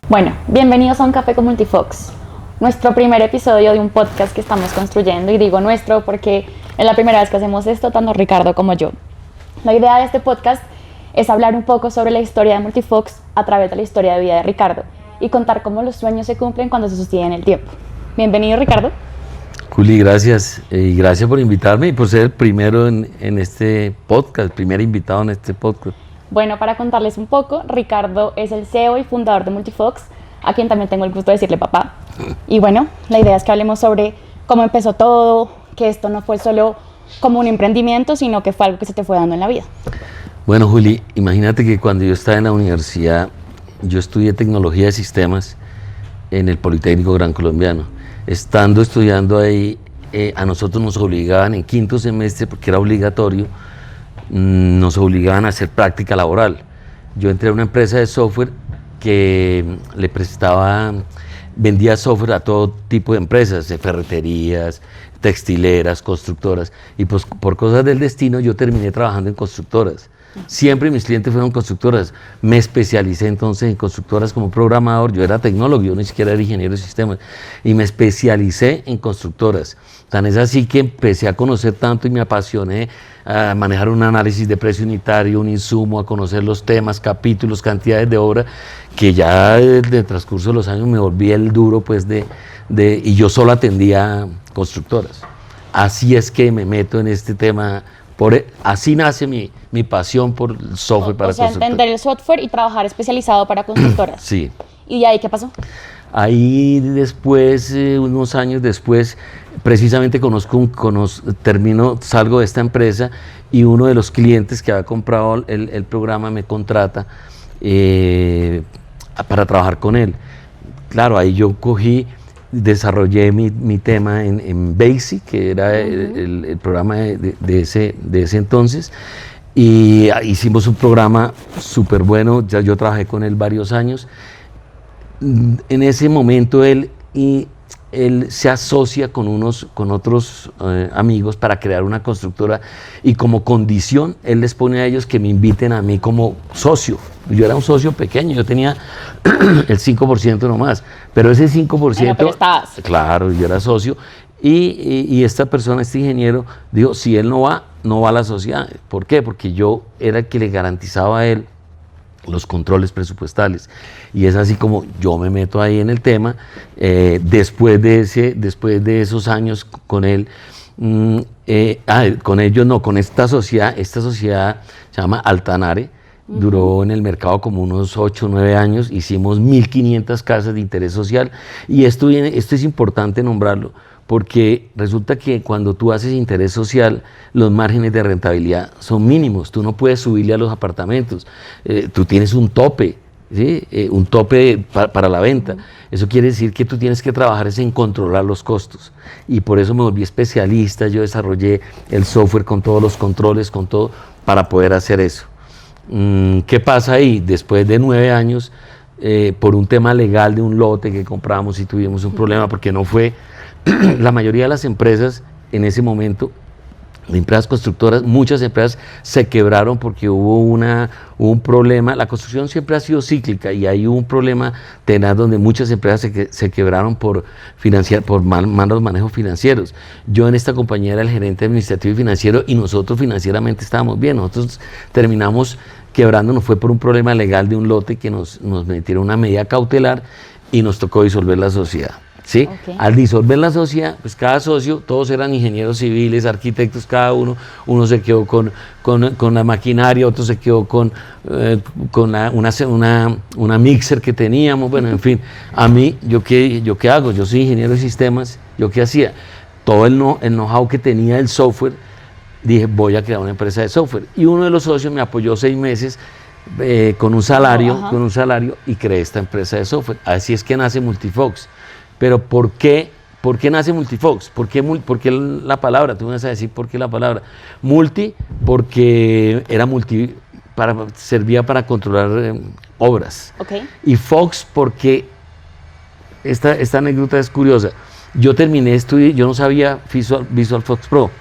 Bueno, bienvenidos a Un Café con Multifox, nuestro primer episodio de un podcast que estamos construyendo, y digo nuestro porque es la primera vez que hacemos esto, tanto Ricardo como yo. La idea de este podcast es hablar un poco sobre la historia de Multifox a través de la historia de vida de Ricardo y contar cómo los sueños se cumplen cuando se sostienen el tiempo. Bienvenido, Ricardo. Juli, gracias, y gracias por invitarme y por ser el primero en este podcast, el primer invitado en este podcast. Bueno, para contarles un poco, Ricardo es el CEO y fundador de Multifox, a quien también tengo el gusto de decirle papá. Y bueno, la idea es que hablemos sobre cómo empezó todo, que esto no fue solo como un emprendimiento, sino que fue algo que se te fue dando en la vida. Bueno, Juli, imagínate que cuando yo estaba en la universidad, yo estudié tecnología de sistemas en el Politécnico Gran Colombiano. Estando estudiando ahí, a nosotros nos obligaban en quinto semestre, porque era obligatorio, nos obligaban a hacer práctica laboral. Yo entré a una empresa de software que vendía software a todo tipo de empresas, de ferreterías, textileras, constructoras, y pues por cosas del destino yo terminé trabajando en constructoras. Siempre mis clientes fueron constructoras. Me especialicé entonces en constructoras como programador. Yo era tecnólogo, yo ni siquiera era ingeniero de sistemas, y me especialicé en constructoras. Tan es así que empecé a conocer tanto y me apasioné a manejar un análisis de precio unitario, un insumo, a conocer los temas, capítulos, cantidades de obra, que ya en el transcurso de los años me volví el duro, pues, y yo solo atendía constructoras. Así es que me meto en este tema. Así nace mi pasión por el software para constructoras. O sea, entender el software y trabajar especializado para constructoras. Sí. ¿Y de ahí qué pasó? Ahí después, unos años después, precisamente salgo de esta empresa y uno de los clientes que había comprado el programa me contrata para trabajar con él. Claro, ahí yo desarrollé mi tema en Basic, que era el programa de ese entonces, y hicimos un programa súper bueno. Ya yo trabajé con él varios años. En ese momento él se asocia con otros amigos para crear una constructora, y como condición él les pone a ellos que me inviten a mí como socio. Yo era un socio pequeño, yo tenía el 5% nomás, pero ese 5%, pero estabas. Claro, yo era socio, y esta persona, este ingeniero, dijo, si él no va a la sociedad. ¿Por qué? Porque yo era el que le garantizaba a él los controles presupuestales, y es así como yo me meto ahí en el tema. Después de esos años con él, con esta sociedad se llama Altanare. Duró en el mercado como unos 8 o 9 años, hicimos 1.500 casas de interés social, y esto es importante nombrarlo, porque resulta que cuando tú haces interés social, los márgenes de rentabilidad son mínimos. Tú no puedes subirle a los apartamentos, tú tienes un tope, ¿sí? Un tope para la venta. Eso quiere decir que tú tienes que trabajar en controlar los costos, y por eso me volví especialista. Yo desarrollé el software con todos los controles, con todo, para poder hacer eso. ¿Qué pasa ahí? Después de 9 años, por un tema legal de un lote que compramos, y tuvimos un problema porque no fue. La mayoría de las empresas en ese momento, de empresas constructoras, muchas empresas se quebraron porque hubo un problema. La construcción siempre ha sido cíclica, y hay un problema tenaz donde muchas empresas se quebraron por malos manejos financieros. Yo en esta compañía era el gerente administrativo y financiero, y nosotros financieramente estábamos bien. Nosotros terminamos quebrándonos, fue por un problema legal de un lote que nos metieron una medida cautelar y nos tocó disolver la sociedad. ¿Sí? Okay. Al disolver la sociedad, pues cada socio, todos eran ingenieros civiles, arquitectos, cada uno se quedó con la maquinaria, otro se quedó con una mixer que teníamos. Bueno, en fin, a mí, ¿yo qué hago? Yo soy ingeniero de sistemas. ¿Yo qué hacía? Todo el know-how que tenía el software, dije, voy a crear una empresa de software. Y uno de los socios me apoyó 6 meses con un salario, y creé esta empresa de software. Así es que nace Multifox. Pero ¿por qué nace Multifox? ¿Por qué la palabra? Tú me vas a decir por qué la palabra. Multi, porque era servía para controlar obras. Okay. Y Fox, porque esta anécdota es curiosa. Yo terminé estudio, yo no sabía Visual Fox Pro.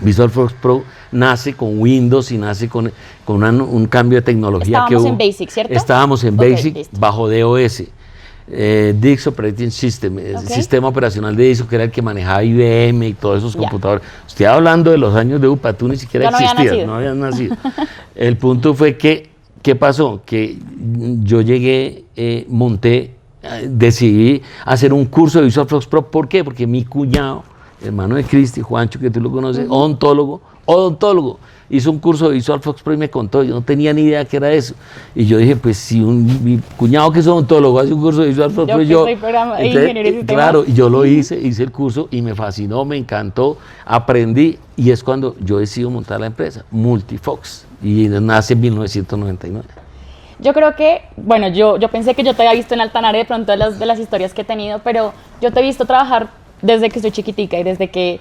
Visual Fox Pro nace con Windows y nace con un cambio de tecnología. Estábamos en Basic, ¿cierto? Estábamos en Basic, bajo DOS. DIX Operating System, el Ok. sistema operacional de DIX, que era el que manejaba IBM y todos esos Ya. computadores. Estoy hablando de los años de UPA, tú ni siquiera Yo no había existías, nacido. no habías nacido. El punto fue que, ¿qué pasó? Que yo llegué, monté, decidí hacer un curso de VisualFox Pro. ¿Por qué? Porque mi cuñado, hermano de Cristi, Juancho, que tú lo conoces, odontólogo, hizo un curso de VisualFox Pro y me contó, yo no tenía ni idea qué era eso. Y yo dije, pues si mi cuñado que es odontólogo hace un curso de VisualFox Pro, que soy ingeniero de sistemas. claro, y yo lo hice el curso y me fascinó, me encantó, aprendí, y es cuando yo decido montar la empresa, Multifox, y nace en 1999. Yo creo que, bueno, yo pensé que yo te había visto en Altanare de pronto de las historias que he tenido, pero yo te he visto trabajar desde que soy chiquitica y desde que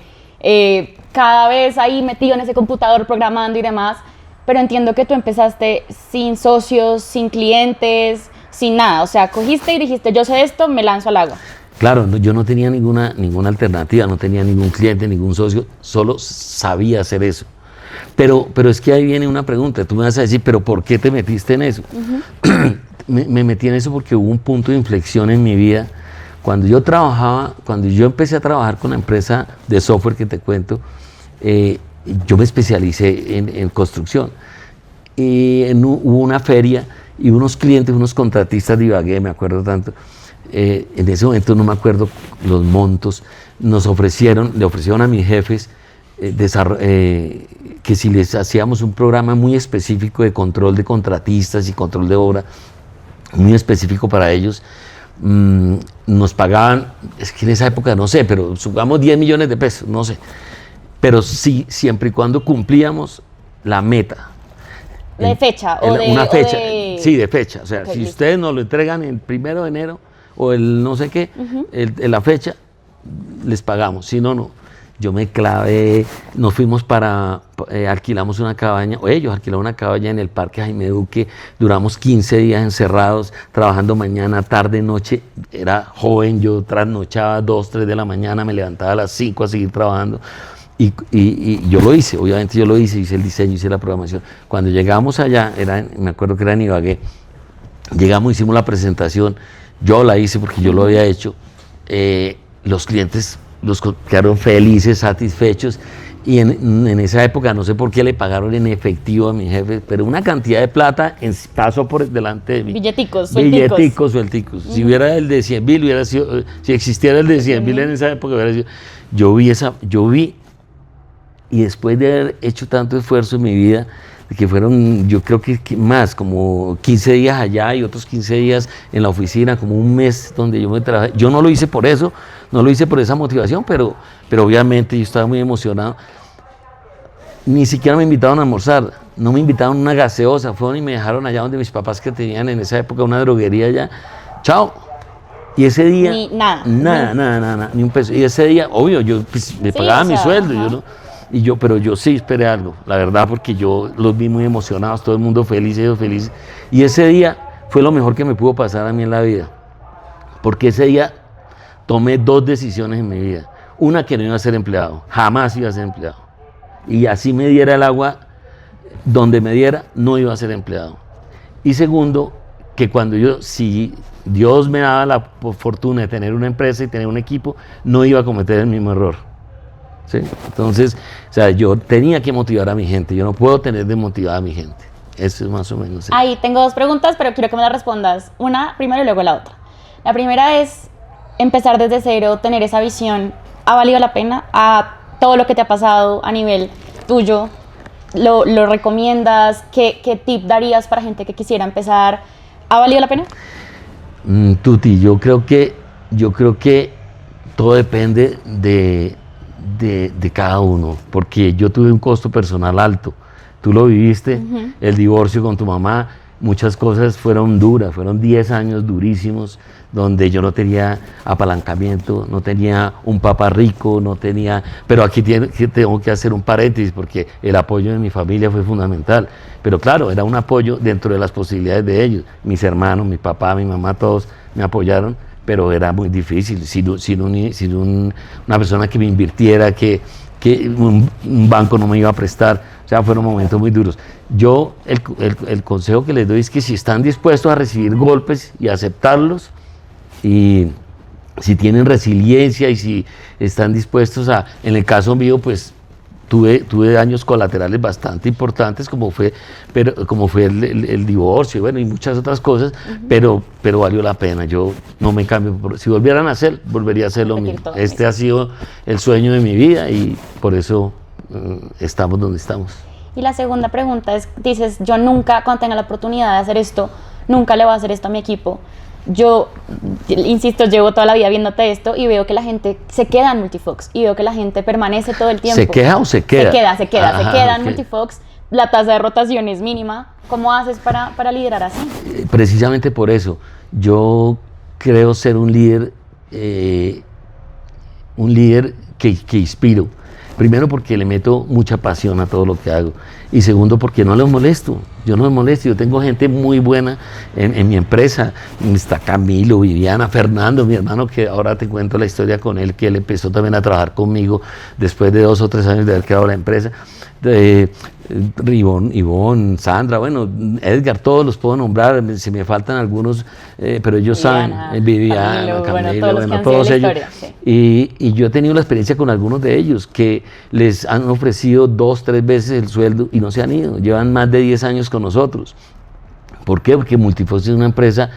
cada vez ahí metido en ese computador programando y demás, pero entiendo que tú empezaste sin socios, sin clientes, sin nada, o sea, cogiste y dijiste, yo sé esto, me lanzo al agua. Claro, yo no tenía ninguna alternativa, no tenía ningún cliente, ningún socio, solo sabía hacer eso. Pero es que ahí viene una pregunta, tú me vas a decir, ¿pero por qué te metiste en eso? Me metí en eso porque hubo un punto de inflexión en mi vida. Cuando yo empecé a trabajar con la empresa de software que te cuento, yo me especialicé en construcción. Y hubo una feria y unos clientes, unos contratistas de Ibagué, me acuerdo tanto, en ese momento no me acuerdo los montos, le ofrecieron a mis jefes que si les hacíamos un programa muy específico de control de contratistas y control de obra, muy específico para ellos, nos pagaban, es que en esa época no sé, pero supongamos 10 millones de pesos, no sé, pero sí, siempre y cuando cumplíamos la meta. ¿De fecha? Una fecha, sí, de fecha. O sea, Ok, si listo. ustedes nos lo entregan el 1 de enero o el no sé qué, la fecha, les pagamos. Si no, no. Yo me clavé, nos fuimos alquilamos una cabaña, o ellos alquilaron una cabaña en el Parque Jaime Duque, duramos 15 días encerrados, trabajando mañana, tarde, noche. Era joven, yo trasnochaba 2, 3 de la mañana, me levantaba a las 5 a seguir trabajando. Y yo lo hice, obviamente yo lo hice el diseño, hice la programación. Cuando llegamos allá, me acuerdo que era en Ibagué, llegamos, hicimos la presentación, yo la hice porque yo lo había hecho, los clientes quedaron felices, satisfechos, y en esa época no sé por qué le pagaron en efectivo a mi jefe, pero una cantidad de plata pasó por delante de mí. Billeticos, Suelticos. Si hubiera el de 100.000, hubiera sido, si existiera el de 100.000 en esa época, hubiera sido. Yo vi, y después de haber hecho tanto esfuerzo en mi vida, que fueron, yo creo que más, como 15 días allá y otros 15 días en la oficina, como un mes donde yo me trabajé. Yo no lo hice por eso, no lo hice por esa motivación, pero obviamente yo estaba muy emocionado. Ni siquiera me invitaron a almorzar, no me invitaron a una gaseosa, fueron y me dejaron allá donde mis papás, que tenían en esa época una droguería allá. Chao. Y ese día... Nada, ni un peso. Y ese día, obvio, yo pues, me pagaba mi sueldo, yo no... Pero yo sí esperé algo, la verdad, porque yo los vi muy emocionados, todo el mundo feliz, ellos felices. Y ese día fue lo mejor que me pudo pasar a mí en la vida, porque ese día tomé 2 decisiones en mi vida. Una, que no iba a ser empleado, jamás iba a ser empleado. Y así me diera el agua donde me diera, no iba a ser empleado. Y segundo, que si Dios me daba la fortuna de tener una empresa y tener un equipo, no iba a cometer el mismo error. ¿Sí? Entonces, o sea, yo tenía que motivar a mi gente, yo no puedo tener desmotivada a mi gente. Eso es más o menos. Ahí tengo 2 preguntas, pero quiero que me las respondas. Una primero y luego la otra. La primera es, empezar desde cero, tener esa visión, ¿ha valido la pena? ¿A todo lo que te ha pasado a nivel tuyo? ¿Lo recomiendas? ¿Qué tip darías para gente que quisiera empezar? ¿Ha valido la pena? Tuti, yo creo que todo depende de cada uno, porque yo tuve un costo personal alto, tú lo viviste, el divorcio con tu mamá, muchas cosas fueron duras, fueron 10 años durísimos, donde yo no tenía apalancamiento, no tenía un papá rico, pero aquí tengo que hacer un paréntesis, porque el apoyo de mi familia fue fundamental, pero claro, era un apoyo dentro de las posibilidades de ellos, mis hermanos, mi papá, mi mamá, todos me apoyaron, pero era muy difícil, sin una persona que me invirtiera, que un banco no me iba a prestar, o sea, fueron momentos muy duros. Yo, el consejo que les doy es que si están dispuestos a recibir golpes y aceptarlos, y si tienen resiliencia y si están dispuestos a, en el caso mío, pues tuve daños colaterales bastante importantes, como fue el divorcio, bueno, y muchas otras cosas, pero valió la pena. Yo no me cambio. Si volvieran a hacer, volvería a hacer lo mismo. Este ha sido el sueño de mi vida y por eso estamos donde estamos. Y la segunda pregunta es, dices, yo nunca, cuando tenga la oportunidad de hacer esto, nunca le voy a hacer esto a mi equipo. Yo, insisto, llevo toda la vida viéndote esto y veo que la gente se queda en Multifox y veo que la gente permanece todo el tiempo. ¿Se queja o se queda? Se queda en Multifox, la tasa de rotación es mínima. ¿Cómo haces para liderar así? Precisamente por eso, yo creo ser un líder que inspiro. Primero porque le meto mucha pasión a todo lo que hago y segundo porque no les molesto, yo no les molesto, yo tengo gente muy buena en mi empresa, está Camilo, Viviana, Fernando, mi hermano, que ahora te cuento la historia con él, que él empezó también a trabajar conmigo después de 2 o 3 años de haber creado la empresa. Ivonne, Sandra, bueno, Edgar, todos los puedo nombrar, si me faltan algunos, pero ellos Viviana, saben, Viviana, Camilo, todos ellos. Historia, sí. Y yo he tenido la experiencia con algunos de ellos que les han ofrecido 2, 3 veces el sueldo y no se han ido, llevan más de 10 años con nosotros. ¿Por qué? Porque Multifox es una empresa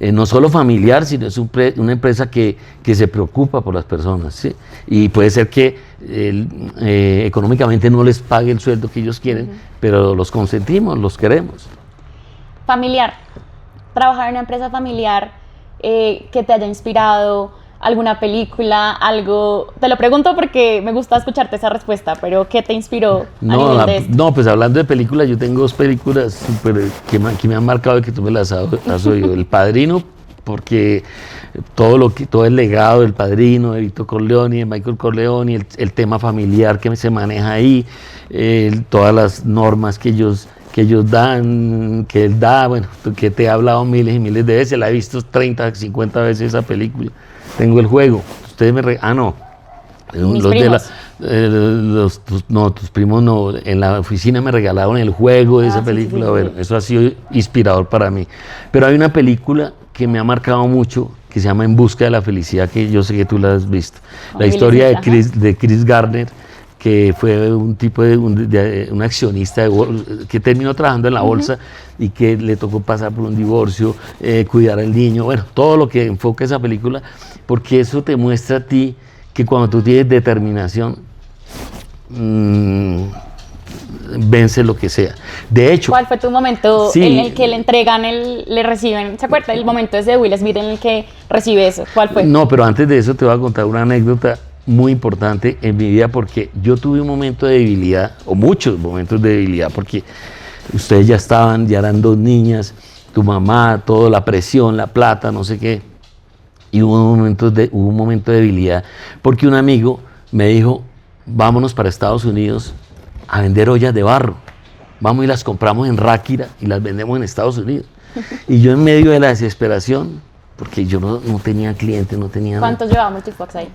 no solo familiar, sino es una empresa que se preocupa por las personas, ¿sí? Y puede ser que económicamente no les pague el sueldo que ellos quieren, pero los consentimos, los queremos. Familiar, trabajar en una empresa familiar que te haya inspirado, alguna película, algo, te lo pregunto porque me gusta escucharte esa respuesta, pero ¿qué te inspiró a nivel de esto? No, pues hablando de películas, yo tengo 2 películas que me han marcado y que tú me las has oído. El Padrino, porque todo el legado del Padrino, de Vito Corleone, de Michael Corleone, el tema familiar que se maneja ahí, todas las normas que ellos dan, que él da, bueno, que te he hablado miles y miles de veces, la he visto 30, 50 veces esa película. Tengo el juego, ustedes Mis primos. Tus primos no, en la oficina me regalaron el juego de esa película, bueno, eso ha sido inspirador para mí. Pero hay una película que me ha marcado mucho, que se llama En busca de la felicidad, que yo sé que tú la has visto. La historia de Chris Gardner, que fue un tipo de un accionista que terminó trabajando en la bolsa y que le tocó pasar por un divorcio, cuidar al niño, bueno, todo lo que enfoca esa película, porque eso te muestra a ti que cuando tú tienes determinación, vence lo que sea. De hecho, ¿cuál fue tu momento en el que le entregan, le reciben? ¿Se acuerda? El momento ese de Will Smith en el que recibe eso. ¿Cuál fue? No, pero antes de eso te voy a contar una anécdota muy importante en mi vida, porque yo tuve un momento de debilidad, o muchos momentos de debilidad, porque ustedes ya eran 2 niñas, tu mamá, toda la presión, la plata, no sé qué, y hubo un momento de debilidad, porque un amigo me dijo, vámonos para Estados Unidos a vender ollas de barro, vamos y las compramos en Ráquira y las vendemos en Estados Unidos. Y yo en medio de la desesperación, porque yo no tenía clientes, no tenía nada. ¿Cuántos llevaba Multifox ahí?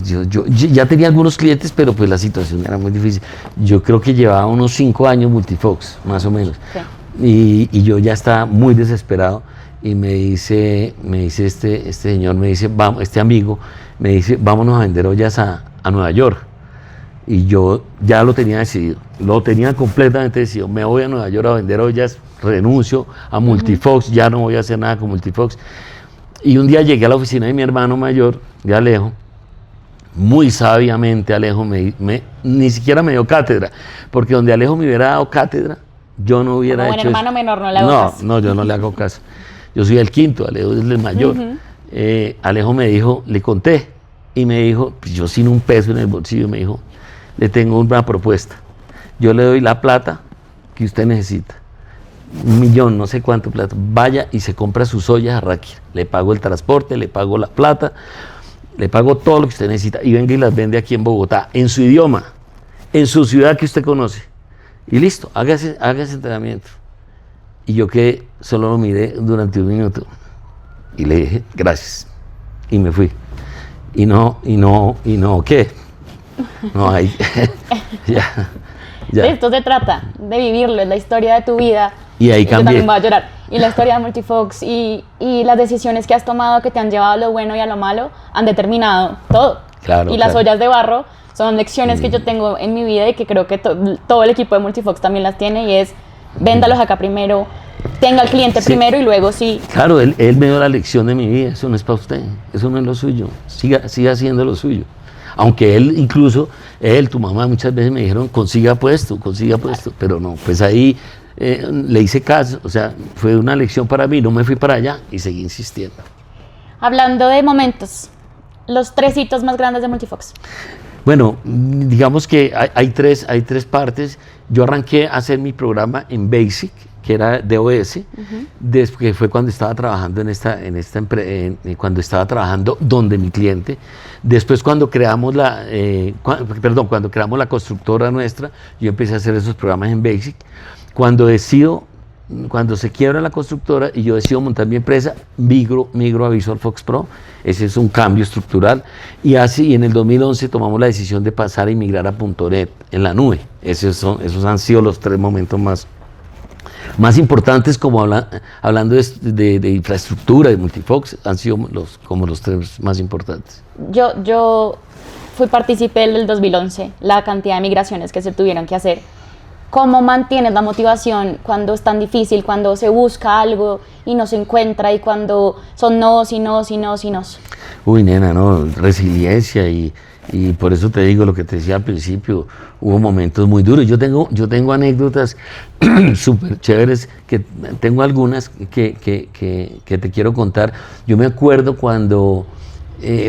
Yo ya tenía algunos clientes, pero pues la situación era muy difícil. Yo creo que llevaba unos 5 años Multifox, más o menos. Sí. Y yo ya estaba muy desesperado y me dice este señor, este amigo, me dice, vámonos a vender ollas a Nueva York. Y yo ya lo tenía decidido, lo tenía completamente decidido. Me voy a Nueva York a vender ollas, renuncio a Multifox, ya no voy a hacer nada con Multifox. Y un día llegué a la oficina de mi hermano mayor, de Alejo, muy sabiamente Alejo ni siquiera me dio cátedra, porque donde Alejo me hubiera dado cátedra, yo no hubiera hecho hermano menor no le hago caso. No, yo no le hago caso. Yo soy el quinto, Alejo es el mayor. Alejo me dijo, le conté, y me dijo, pues yo sin un peso en el bolsillo, me dijo, le tengo una propuesta. Yo le doy la plata que usted necesita. 1 millón, no sé cuánto plata. Vaya y se compra sus ollas a Ráquira. Le pago el transporte, le pago la plata, le pago todo lo que usted necesita y venga y las vende aquí en Bogotá, en su idioma, en su ciudad que usted conoce. Y listo, haga ese entrenamiento. Y yo que solo lo miré durante 1 minuto y le dije, gracias. Y me fui. Y no, ¿qué? No, ahí, ya. De esto se trata, de vivirlo, es la historia de tu vida. Y ahí Yo cambié. también voy a llorar. Y la historia de Multifox y las decisiones que has tomado que te han llevado a lo bueno y a lo malo han determinado todo. Claro, y las claro. ollas de barro son lecciones que yo tengo en mi vida y que creo que todo el equipo de Multifox también las tiene, y es véndalos acá primero, tenga al cliente Sí. primero y luego sí. Claro, él me dio la lección de mi vida, eso no es para usted, eso no es lo suyo, siga haciendo lo suyo. Aunque él, incluso, tu mamá muchas veces me dijeron, consiga puesto, pero no, pues ahí le hice caso, o sea, fue una lección para mí, no me fui para allá y seguí insistiendo. Hablando de momentos, los 3 hitos más grandes de Multifox. Bueno, digamos que hay tres partes. Yo arranqué a hacer mi programa en Basic, que era DOS, que fue cuando estaba trabajando cuando estaba trabajando donde mi cliente. Después cuando creamos cuando creamos la constructora nuestra, yo empecé a hacer esos programas en Basic. Cuando se quiebra la constructora y yo decido montar mi empresa, migro a Visual Fox Pro. Ese es un cambio estructural. Y en el 2011 tomamos la decisión de pasar a migrar a .NET en la nube. Esos han sido los 3 momentos más importantes, como hablando de infraestructura, de Multifox, han sido como los 3 más importantes. Yo fui partícipe del 2011, la cantidad de migraciones que se tuvieron que hacer. ¿Cómo mantienes la motivación cuando es tan difícil, cuando se busca algo y no se encuentra, y cuando son nos y nos y nos y nos? Uy, nena, no, resiliencia y por eso te digo lo que te decía al principio, hubo momentos muy duros. Yo tengo anécdotas súper chéveres, que tengo algunas que te quiero contar. Yo me acuerdo cuando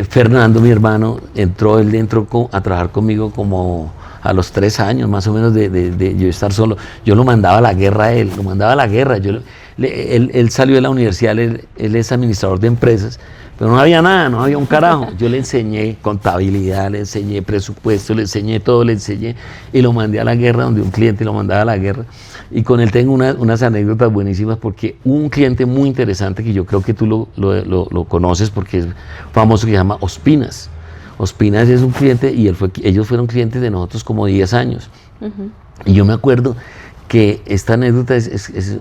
Fernando, mi hermano, él entró a trabajar conmigo como a los 3 años más o menos de yo estar solo. Yo lo mandaba a la guerra a él, él salió de la universidad, él es administrador de empresas, pero no había nada, no había un carajo. Yo le enseñé contabilidad, le enseñé presupuesto, le enseñé todo, y lo mandé a la guerra, donde un cliente lo mandaba a la guerra. Y con él tengo unas anécdotas buenísimas, porque un cliente muy interesante que yo creo que tú lo conoces porque es famoso, que se llama Ospinas. Ospinas es un cliente y ellos fueron clientes de nosotros como 10 años. Y yo me acuerdo que esta anécdota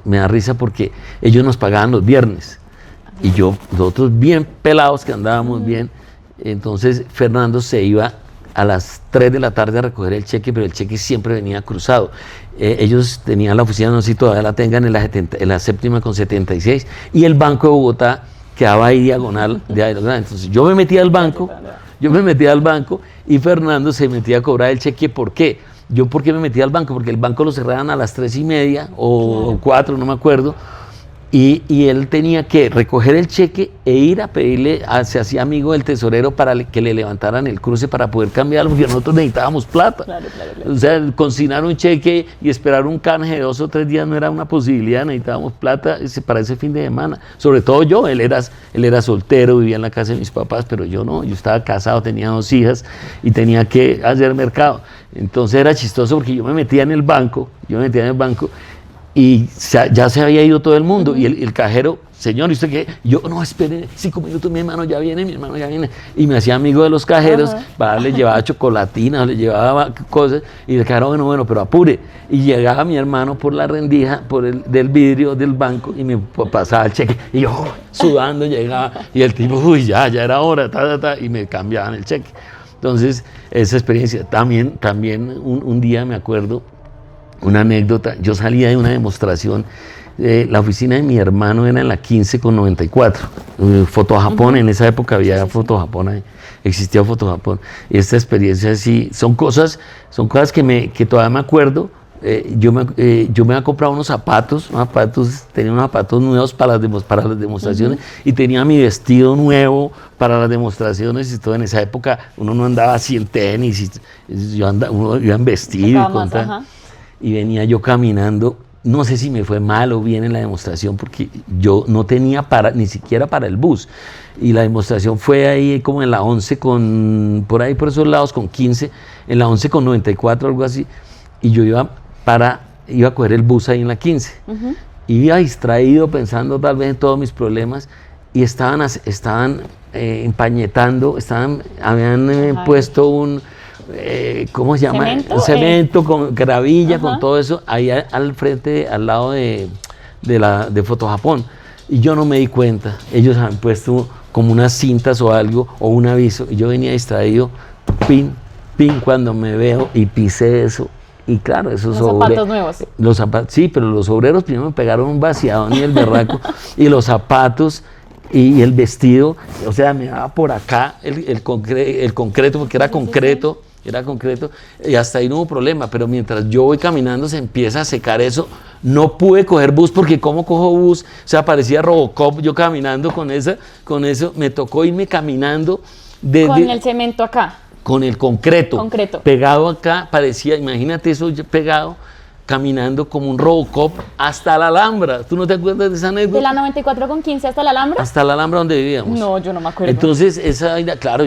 me da risa, porque ellos nos pagaban los viernes y nosotros bien pelados, que andábamos bien. Entonces Fernando se iba a las 3 de la tarde a recoger el cheque, pero el cheque siempre venía cruzado. Ellos tenían la oficina, no sé si todavía la tengan, en la 7ª con 76, y el Banco de Bogotá quedaba ahí diagonal. Entonces yo me metía al banco y Fernando se metía a cobrar el cheque. ¿Por qué? ¿Por qué me metía al banco? Porque el banco lo cerraban a las 3:30 o 4, no me acuerdo. Y él tenía que recoger el cheque e ir a pedirle, se hacía amigo del tesorero para que le levantaran el cruce para poder cambiarlo, porque nosotros necesitábamos plata. Claro. O sea, consignar un cheque y esperar un canje de 2 o 3 días no era una posibilidad, necesitábamos plata para ese fin de semana. Sobre todo yo, él era soltero, vivía en la casa de mis papás, pero yo no, yo estaba casado, tenía 2 hijas y tenía que hacer mercado. Entonces era chistoso, porque yo me metía en el banco, y ya se había ido todo el mundo, y el cajero, señor, ¿y usted qué? Yo, no, espere 5 minutos, mi hermano ya viene, y me hacía amigo de los cajeros, le llevaba chocolatinas, le llevaba cosas, y el cajero, bueno, pero apure, y llegaba mi hermano por la rendija, del vidrio del banco, y me pasaba el cheque, y yo, sudando, llegaba, y el tipo, uy, ya era hora, y me cambiaban el cheque. Entonces, esa experiencia, también un día me acuerdo, una anécdota, yo salía de una demostración, la oficina de mi hermano era en la 15 con 94, Fotojapón, en esa época había Fotojapón, existía Fotojapón, y esta experiencia sí, son cosas que todavía me acuerdo. Yo me había comprado unos zapatos, tenía unos zapatos nuevos para las demostraciones, y tenía mi vestido nuevo para las demostraciones y todo. En esa época uno no andaba así en tenis, uno iba en vestido y venía yo caminando. No sé si me fue mal o bien en la demostración, porque yo no tenía ni siquiera para el bus, y la demostración fue ahí como en la 11 por ahí por esos lados, con 15, en la 11 con 94, algo así, y yo iba a coger el bus ahí en la 15. Iba distraído pensando tal vez en todos mis problemas, y estaban empañetando, habían puesto un, ¿cómo se llama? ¿Cemento? Un cemento con gravilla, con todo eso, ahí al frente, al lado de de Foto Japón. Y yo no me di cuenta, ellos han puesto como unas cintas o algo, o un aviso, y yo venía distraído, pin, cuando me veo y pisé eso. Y claro, esos zapatos nuevos. Los zapatos, sí, pero los obreros primero me pegaron un vaciadón y el berraco, y los zapatos y el vestido, o sea, me daba por acá el concreto, porque era concreto. Era concreto, y hasta ahí no hubo problema, pero mientras yo voy caminando se empieza a secar eso. No pude coger bus, porque ¿cómo cojo bus? O sea, parecía Robocop yo caminando con eso, me tocó irme caminando. Con el cemento acá. Con el concreto. Pegado acá, parecía, imagínate eso pegado, caminando como un Robocop hasta la Alhambra. ¿Tú no te acuerdas de esa anécdota? ¿De la 94 con 15 hasta la Alhambra? Hasta la Alhambra donde vivíamos. No, yo no me acuerdo. Entonces, claro,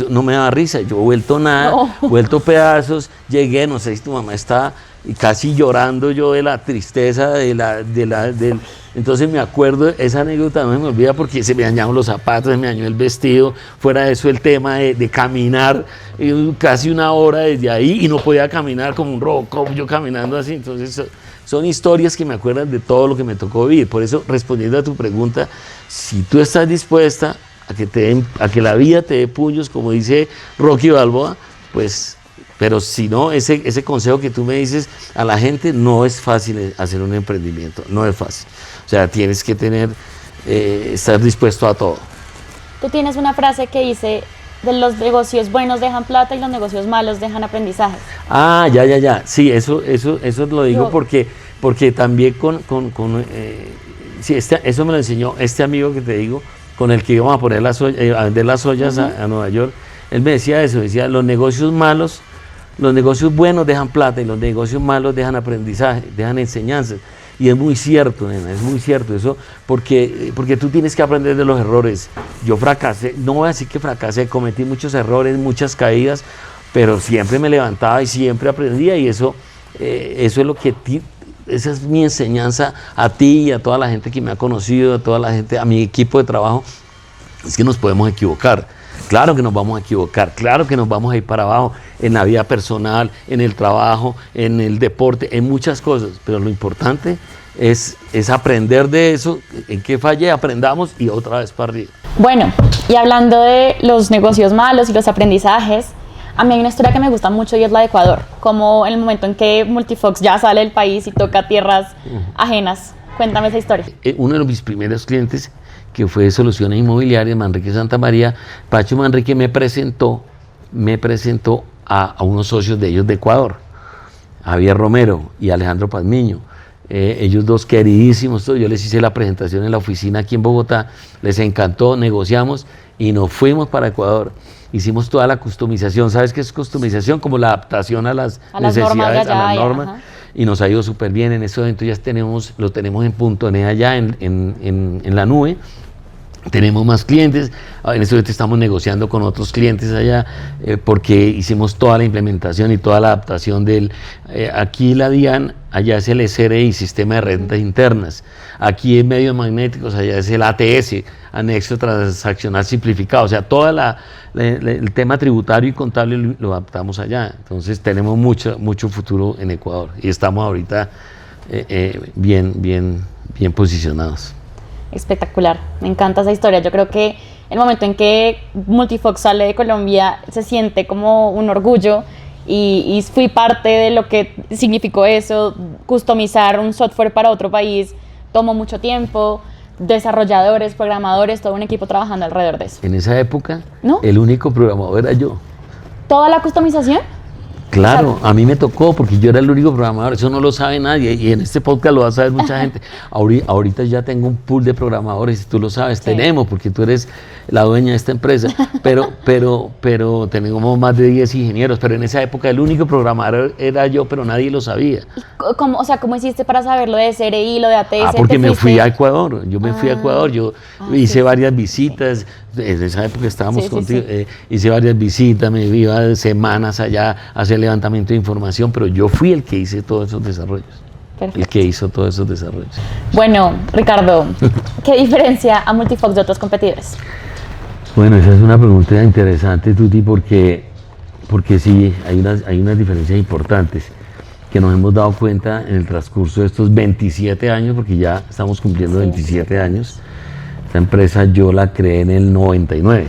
no me daba risa, yo he vuelto nada, vuelto pedazos, llegué, no sé si tu mamá está casi llorando yo de la tristeza, entonces me acuerdo, esa anécdota no se me olvida porque se me dañaron los zapatos, se me dañó el vestido, fuera de eso el tema de caminar casi una hora desde ahí y no podía caminar como un Robocop, yo caminando así. Entonces son historias que me acuerdan de todo lo que me tocó vivir. Por eso, respondiendo a tu pregunta, si tú estás dispuesta a que la vida te dé puños, como dice Rocky Balboa, pues... Pero si no, ese consejo que tú me dices a la gente, no es fácil hacer un emprendimiento, no es fácil. O sea, tienes que estar dispuesto a todo. Tú tienes una frase que dice, de los negocios buenos dejan plata y los negocios malos dejan aprendizaje. Ah, ya. Sí, eso lo digo porque también eso me lo enseñó este amigo que te digo, con el que íbamos a poner a vender las ollas a Nueva York. Él me decía eso, decía, los negocios buenos dejan plata y los negocios malos dejan aprendizaje, dejan enseñanzas. Y es muy cierto, nena, es muy cierto eso, porque tú tienes que aprender de los errores. Yo fracasé, no voy a decir que fracasé, cometí muchos errores, muchas caídas, pero siempre me levantaba y siempre aprendía, y eso es lo que esa es mi enseñanza a ti y a toda la gente que me ha conocido, a toda la gente, a mi equipo de trabajo, es que nos podemos equivocar. Claro que nos vamos a equivocar, claro que nos vamos a ir para abajo en la vida personal, en el trabajo, en el deporte, en muchas cosas, pero lo importante es aprender de eso, en qué fallé, aprendamos y otra vez para arriba. Bueno, y hablando de los negocios malos y los aprendizajes, a mí hay una historia que me gusta mucho y es la de Ecuador, como en el momento en que Multifox ya sale del país y toca tierras ajenas. Cuéntame esa historia. Uno de mis primeros clientes, que fue Soluciones Inmobiliarias, Manrique Santa María, Pacho Manrique me presentó a unos socios de ellos de Ecuador, Javier Romero y Alejandro Pazmiño. Ellos dos queridísimos, yo les hice la presentación en la oficina aquí en Bogotá, les encantó, negociamos y nos fuimos para Ecuador. Hicimos toda la customización. ¿Sabes qué es customización? Como la adaptación a las necesidades, a las normas. Y nos ha ido súper bien. En este evento ya lo tenemos en .NET allá en la nube. Tenemos más clientes. En este momento estamos negociando con otros clientes allá porque hicimos toda la implementación y toda la adaptación aquí la DIAN, allá es el SRI, Sistema de Rentas Internas. Aquí en Medios Magnéticos, allá es el ATS, Anexo Transaccional Simplificado. O sea, todo el tema tributario y contable lo adaptamos allá. Entonces tenemos mucho futuro en Ecuador y estamos ahorita bien posicionados. Espectacular, me encanta esa historia. Yo creo que el momento en que Multifox sale de Colombia se siente como un orgullo y fui parte de lo que significó eso. Customizar un software para otro país tomó mucho tiempo, desarrolladores, programadores, todo un equipo trabajando alrededor de eso. En esa época, ¿no? El único programador era yo. ¿Toda la customización? Claro, a mí me tocó porque yo era el único programador, eso no lo sabe nadie y en este podcast lo va a saber mucha gente. Ahorita ya tengo un pool de programadores, tú lo sabes, sí. Tenemos, porque tú eres la dueña de esta empresa, pero tenemos más de 10 ingenieros, pero en esa época el único programador era yo, pero nadie lo sabía. ¿Cómo hiciste para saber lo de SRI, lo de ATS? Porque me fui a Ecuador, fui a Ecuador, hice varias visitas, en esa época estábamos contigo, hice varias visitas, me iba semanas allá a hacer levantamiento de información, pero yo fui el que hice todos esos desarrollos. Perfecto. El que hizo todos esos desarrollos. Bueno, Ricardo, ¿qué diferencia a Multifox de otros competidores? Bueno, esa es una pregunta interesante, Tuti, porque sí, hay unas diferencias importantes. que nos hemos dado cuenta en el transcurso de estos 27 años, porque ya estamos cumpliendo 27 años. Esta empresa yo la creé en el 99.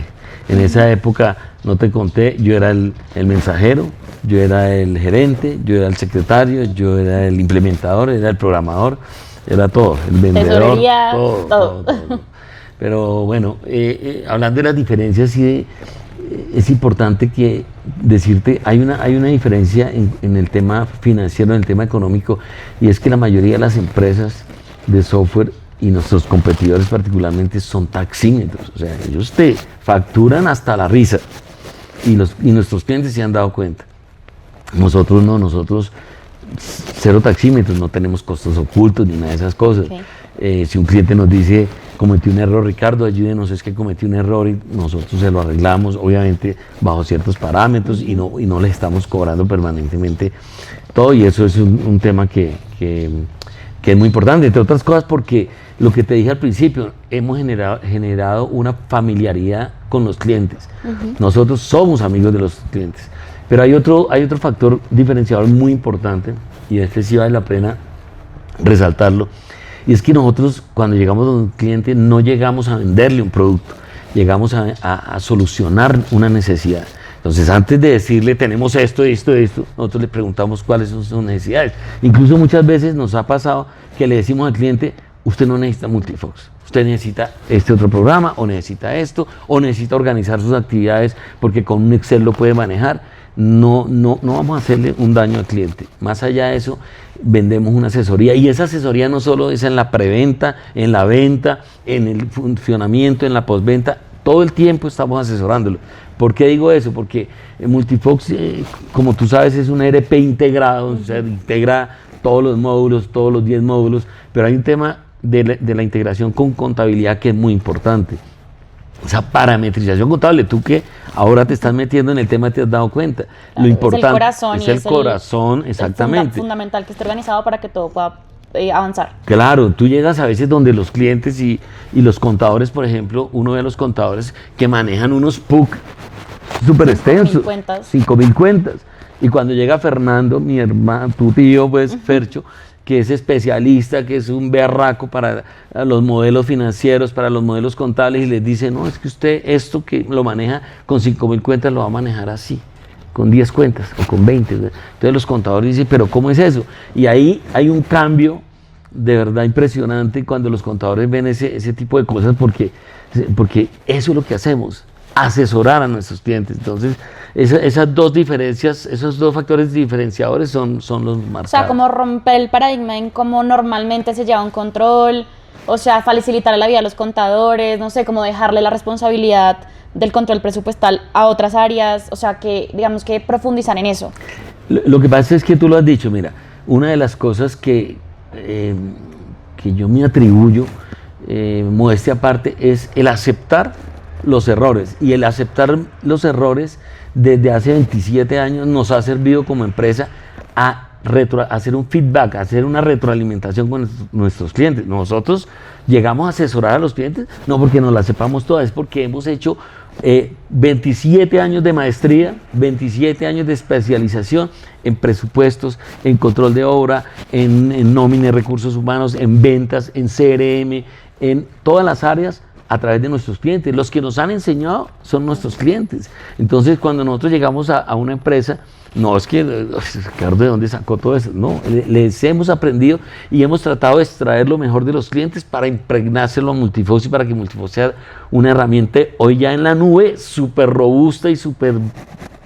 En esa época, no te conté, yo era el mensajero, yo era el gerente, yo era el secretario, yo era el implementador, era el programador, era todo, el vendedor, tesorería, todo. Pero bueno, hablando de las diferencias, sí, es importante que decirte, hay una diferencia en el tema financiero, en el tema económico, y es que la mayoría de las empresas de software y nuestros competidores particularmente son taxímetros, o sea, ellos te facturan hasta la risa, y nuestros clientes se han dado cuenta. Nosotros no, nosotros cero taxímetros, no tenemos costos ocultos ni nada de esas cosas. Okay. Si un cliente nos dice, cometí un error, Ricardo, ayúdenos, es que cometí un error, y nosotros se lo arreglamos, obviamente bajo ciertos parámetros, y no le estamos cobrando permanentemente todo, y eso es un tema que es muy importante, entre otras cosas porque lo que te dije al principio, hemos generado una familiaridad con los clientes. Nosotros somos amigos de los clientes. Pero hay otro factor diferenciador muy importante, y este sí vale la pena resaltarlo, y es que nosotros cuando llegamos a un cliente no llegamos a venderle un producto, llegamos a solucionar una necesidad. Entonces, antes de decirle tenemos esto, nosotros le preguntamos cuáles son sus necesidades. Incluso muchas veces nos ha pasado que le decimos al cliente, usted no necesita Multifox, usted necesita este otro programa, o necesita esto, o necesita organizar sus actividades porque con un Excel lo puede manejar. No vamos a hacerle un daño al cliente. Más allá de eso, vendemos una asesoría, y esa asesoría no solo es en la preventa, en la venta, en el funcionamiento, en la postventa, todo el tiempo estamos asesorándolo. ¿Por qué digo eso? Porque Multifox, como tú sabes, es un ERP integrado, o sea, integra todos los módulos, todos los 10 módulos, pero hay un tema de la integración con contabilidad que es muy importante. Esa parametrización contable, tú que ahora te estás metiendo en el tema, te has dado cuenta. Lo importante es el corazón, exactamente. Es fundamental que esté organizado para que todo pueda avanzar. Claro, tú llegas a veces donde los clientes y los contadores, por ejemplo, uno ve a los contadores que manejan unos PUC súper extensos, 5.000 cuentas. Y cuando llega Fernando, mi hermano, tu tío, pues, Fercho, que es especialista, que es un berraco para los modelos financieros, para los modelos contables, y les dice, no, es que usted esto que lo maneja con 5.000 cuentas lo va a manejar así, con 10 cuentas o con 20. Entonces los contadores dicen, pero ¿cómo es eso? Y ahí hay un cambio de verdad impresionante cuando los contadores ven ese tipo de cosas, porque eso es lo que hacemos, asesorar a nuestros clientes. Entonces, esas dos diferencias, esos dos factores diferenciadores son los marcados. O sea, como romper el paradigma en cómo normalmente se lleva un control, o sea, facilitar la vida a los contadores, no sé, como dejarle la responsabilidad del control presupuestal a otras áreas, o sea, que digamos que profundizar en eso. Lo que pasa es que tú lo has dicho, mira, una de las cosas que yo me atribuyo, modestia aparte, es el aceptar los errores, y el aceptar los errores desde hace 27 años nos ha servido como empresa a hacer un feedback, a hacer una retroalimentación con nuestros clientes. Nosotros llegamos a asesorar a los clientes, no porque nos la sepamos todas, es porque hemos hecho 27 años de maestría, 27 años de especialización en presupuestos, en control de obra, en nómina de recursos humanos, en ventas, en CRM, en todas las áreas, a través de nuestros clientes. Los que nos han enseñado son nuestros clientes. Entonces, cuando nosotros llegamos a una empresa, no es que, Ricardo, ¿de dónde sacó todo eso? No, les hemos aprendido y hemos tratado de extraer lo mejor de los clientes para impregnárselo a Multifox, y para que Multifox sea una herramienta hoy ya en la nube, súper robusta y súper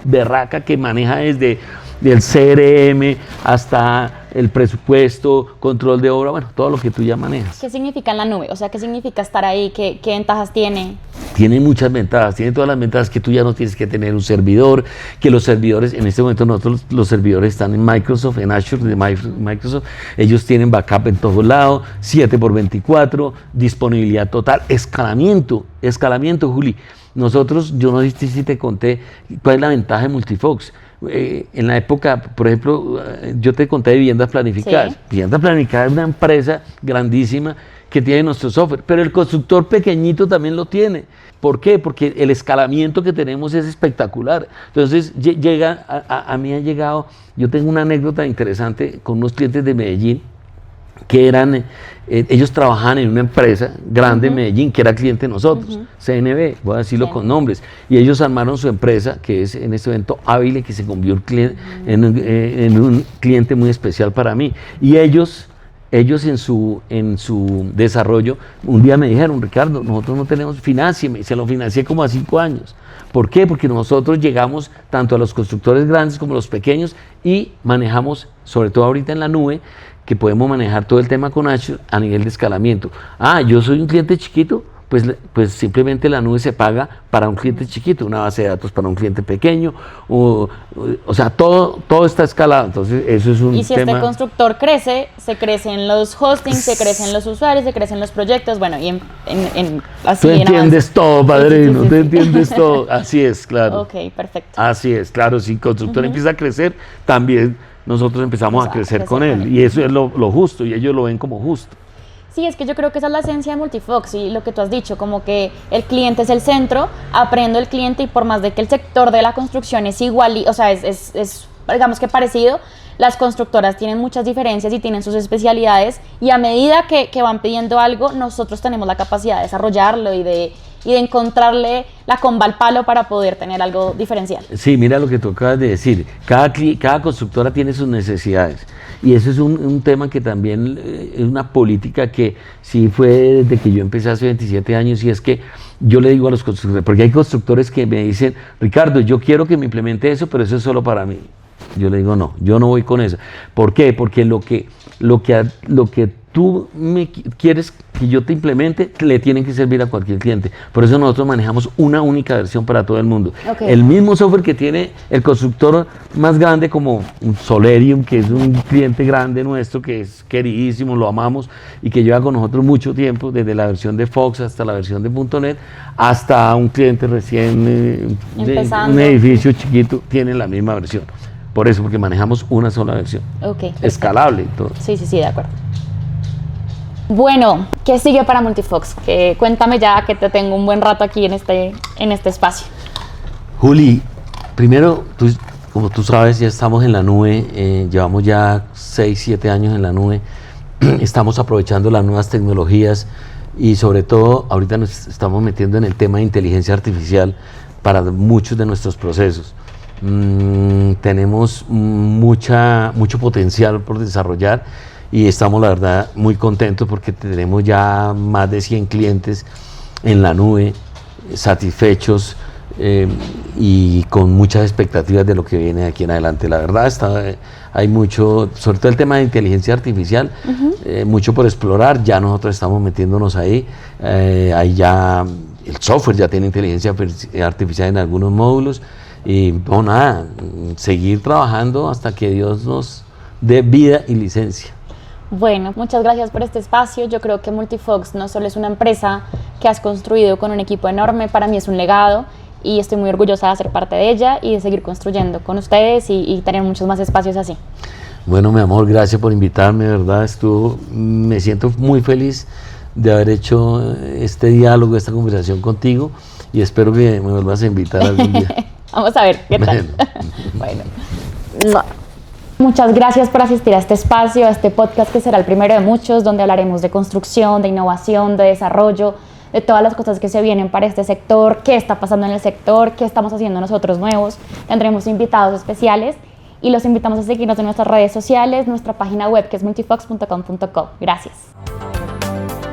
berraca, que maneja desde el CRM hasta el presupuesto, control de obra, bueno, todo lo que tú ya manejas. ¿Qué significa en la nube? O sea, ¿qué significa estar ahí? ¿Qué ventajas tiene? Tiene muchas ventajas, tiene todas las ventajas, que tú ya no tienes que tener un servidor, que los servidores, en este momento nosotros los servidores están en Microsoft, en Azure de Microsoft, ellos tienen backup en todos lados, 7x24, disponibilidad total, escalamiento, Juli. Nosotros, yo no sé si te conté cuál es la ventaja de Multifox. En la época, por ejemplo, yo te conté de Viviendas Planificadas. Sí. Viviendas Planificadas es una empresa grandísima que tiene nuestro software, pero el constructor pequeñito también lo tiene. ¿Por qué? Porque el escalamiento que tenemos es espectacular. Entonces, a mí ha llegado, yo tengo una anécdota interesante con unos clientes de Medellín, que ellos trabajaban en una empresa grande en Medellín, que era cliente de nosotros, CNB, voy a decirlo con nombres, y ellos armaron su empresa, que es en este evento Ávila, que se convirtió en un cliente muy especial para mí. Y ellos en su desarrollo, un día me dijeron: Ricardo, nosotros no tenemos, financiame, y se lo financié como a 5 años. ¿Por qué? Porque nosotros llegamos tanto a los constructores grandes como a los pequeños y manejamos, sobre todo ahorita en la nube, que podemos manejar todo el tema con Azure a nivel de escalamiento. Yo soy un cliente chiquito, pues simplemente la nube se paga para un cliente chiquito, una base de datos para un cliente pequeño, o sea, todo está escalado. Entonces eso es un tema. Y si este constructor crece, se crecen los hostings, se crecen los usuarios, se crecen los proyectos, bueno, y así. Tú entiendes todo, padrino, tú entiendes todo. Así es, claro. Ok, perfecto. Así es, claro, si el constructor empieza a crecer, también nosotros empezamos a crecer con él, y eso es lo justo, y ellos lo ven como justo. Sí, es que yo creo que esa es la esencia de Multifox, y lo que tú has dicho, como que el cliente es el centro, aprendo el cliente, y por más de que el sector de la construcción es igual, o sea, es digamos que parecido, las constructoras tienen muchas diferencias y tienen sus especialidades, y a medida que van pidiendo algo, nosotros tenemos la capacidad de desarrollarlo y de encontrarle la comba al palo para poder tener algo diferencial. Sí, mira lo que tú acabas de decir, cada constructora tiene sus necesidades, y eso es un tema que también es una política que sí fue desde que yo empecé hace 27 años, y es que yo le digo a los constructores, porque hay constructores que me dicen: Ricardo, yo quiero que me implemente eso, pero eso es solo para mí. Yo le digo: no, yo no voy con eso. ¿Por qué? Porque lo que tú me quieres que yo te implemente, le tienen que servir a cualquier cliente. Por eso nosotros manejamos una única versión para todo el mundo. Okay. El mismo software que tiene el constructor más grande, como Solerium, que es un cliente grande nuestro, que es queridísimo, lo amamos, y que lleva con nosotros mucho tiempo, desde la versión de Fox hasta la versión de .NET, hasta un cliente recién de un edificio chiquito, tiene la misma versión. Por eso, porque manejamos una sola versión. Okay, escalable y todo. Sí, de acuerdo. Bueno, ¿qué sigue para Multifox? Cuéntame ya, que te tengo un buen rato aquí en este espacio. Juli, primero, como tú sabes, ya estamos en la nube, llevamos ya 6, 7 años en la nube, estamos aprovechando las nuevas tecnologías, y sobre todo ahorita nos estamos metiendo en el tema de inteligencia artificial para muchos de nuestros procesos. Tenemos mucho potencial por desarrollar, y estamos, la verdad, muy contentos porque tenemos ya más de 100 clientes en la nube, satisfechos, y con muchas expectativas de lo que viene de aquí en adelante. La verdad, hay mucho, sobre todo el tema de inteligencia artificial, mucho por explorar. Ya nosotros estamos metiéndonos ahí. Ahí ya el software ya tiene inteligencia artificial en algunos módulos, y no, nada, seguir trabajando hasta que Dios nos dé vida y licencia. Bueno, muchas gracias por este espacio. Yo creo que Multifox no solo es una empresa que has construido con un equipo enorme, para mí es un legado, y estoy muy orgullosa de ser parte de ella y de seguir construyendo con ustedes y tener muchos más espacios así. Bueno, mi amor, gracias por invitarme, de verdad, me siento muy feliz de haber hecho este diálogo, esta conversación contigo, y espero que me vuelvas a invitar algún día. Vamos a ver qué tal. Bueno. Muchas gracias por asistir a este espacio, a este podcast que será el primero de muchos, donde hablaremos de construcción, de innovación, de desarrollo, de todas las cosas que se vienen para este sector, qué está pasando en el sector, qué estamos haciendo nosotros nuevos. Tendremos invitados especiales y los invitamos a seguirnos en nuestras redes sociales, nuestra página web, que es multifox.com.co. Gracias.